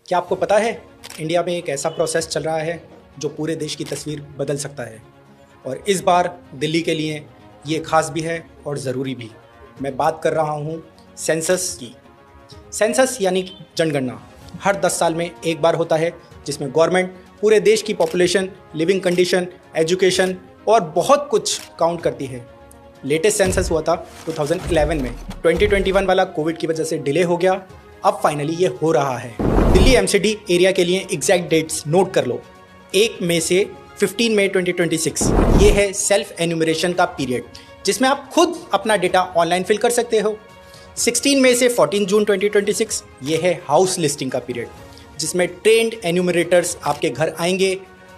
क्या आपको पता है इंडिया में एक ऐसा प्रोसेस चल रहा है जो पूरे देश की तस्वीर बदल सकता है। और इस बार दिल्ली के लिए ये खास भी है और ज़रूरी भी। मैं बात कर रहा हूँ सेंसस की। सेंसस यानी जनगणना हर 10 साल में एक बार होता है, जिसमें गवर्नमेंट पूरे देश की पॉपुलेशन, लिविंग कंडीशन, एजुकेशन और बहुत कुछ काउंट करती है। लेटेस्ट सेंसस हुआ था 2011 में। 2021 वाला कोविड की वजह से डिले हो गया, अब फाइनली ये हो रहा है। दिल्ली एमसीडी एरिया के लिए एग्जैक्ट डेट्स नोट कर लो। 1 मई से 15 मई 2026 ये है सेल्फ एन्यूमरेशन का पीरियड, जिसमें आप खुद अपना डेटा ऑनलाइन फिल कर सकते हो। 16 मई से 14 जून 2026 ये है हाउस लिस्टिंग का पीरियड, जिसमें ट्रेंड एन्यूमरेटर्स आपके घर आएंगे।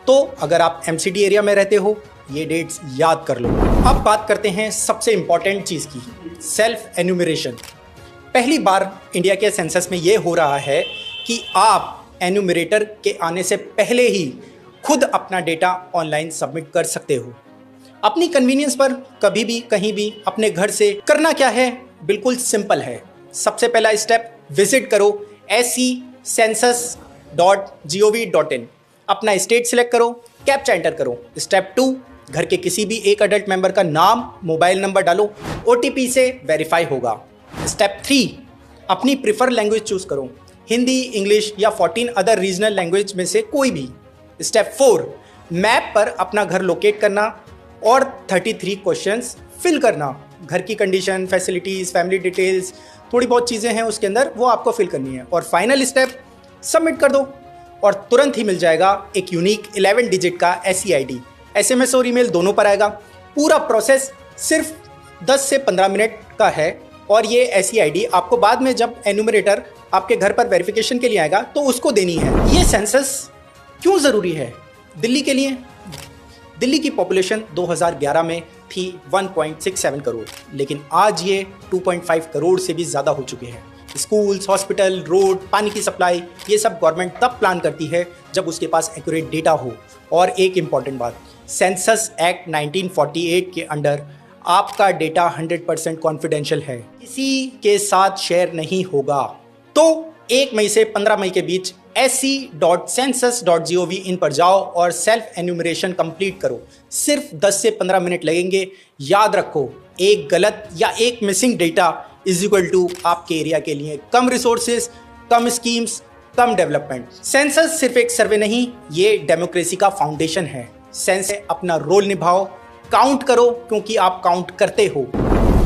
तो अगर आप एमसीडी एरिया में रहते हो, ये डेट्स याद कर लो। अब बात करते हैं सबसे इंपॉर्टेंट चीज़ की, सेल्फ एन्यूमरेशन। पहली बार इंडिया के सेंसस में ये हो रहा है कि आप एन्यूमरेटर के आने से पहले ही खुद अपना डेटा ऑनलाइन सबमिट कर सकते हो, अपनी कन्वीनियंस पर, कभी भी कहीं भी अपने घर से। करना क्या है, बिल्कुल सिंपल है। सबसे पहला स्टेप, विजिट करो sec.census.gov.in, अपना स्टेट सिलेक्ट करो, कैप्चा एंटर करो। स्टेप 2, घर के किसी भी एक अडल्ट मेंबर का नाम, मोबाइल नंबर डालो, OTP से वेरीफाई होगा। स्टेप 3, अपनी प्रिफर लैंग्वेज चूज करो, हिंदी, इंग्लिश या 14 अदर रीजनल लैंग्वेज में से कोई भी। स्टेप 4, मैप पर अपना घर लोकेट करना और 33 क्वेश्चंस फिल करना। घर की कंडीशन, फैसिलिटीज़, फैमिली डिटेल्स, थोड़ी बहुत चीज़ें हैं उसके अंदर, वो आपको फिल करनी है। और फाइनल स्टेप, सबमिट कर दो और तुरंत ही मिल जाएगा एक यूनिक 11 डिजिट का SCID। SMS और ईमेल दोनों पर आएगा। पूरा प्रोसेस सिर्फ 10 से 15 मिनट का है। और ये SCID आपको बाद में जब एन्यूमरेटर आपके घर पर वेरिफिकेशन के लिए आएगा तो उसको देनी है। ये सेंसस क्यों ज़रूरी है दिल्ली के लिए? दिल्ली की पॉपुलेशन 2011 में थी 1.67 करोड़, लेकिन आज ये 2.5 करोड़ से भी ज़्यादा हो चुके हैं। स्कूल्स, हॉस्पिटल, रोड, पानी की सप्लाई, ये सब गवर्नमेंट तब प्लान करती है जब उसके पास एक्यूरेट डेटा हो। और एक इम्पॉर्टेंट बात, सेंसस एक्ट 1948 के अंडर आपका डेटा 100% कॉन्फिडेंशियल है, किसी के साथ शेयर नहीं होगा। तो 1 मई से 15 मई के बीच sec.census.gov.in पर जाओ और सेल्फ एन्यूमरेशन कंप्लीट करो। सिर्फ 10 से 15 मिनट लगेंगे। याद रखो, एक गलत या एक missing data is equal to आपके एरिया के लिए कम रिसोर्सेज, कम स्कीम्स, कम डेवलपमेंट। सेंसस सिर्फ एक सर्वे नहीं, ये डेमोक्रेसी का फाउंडेशन है। सेंसस अपना रोल निभाओ, काउंट करो, क्योंकि आप काउंट करते हो।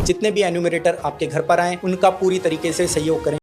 जितने भी एन्यूमरेटर आपके घर पर आए, उनका पूरी तरीके से सहयोग करें।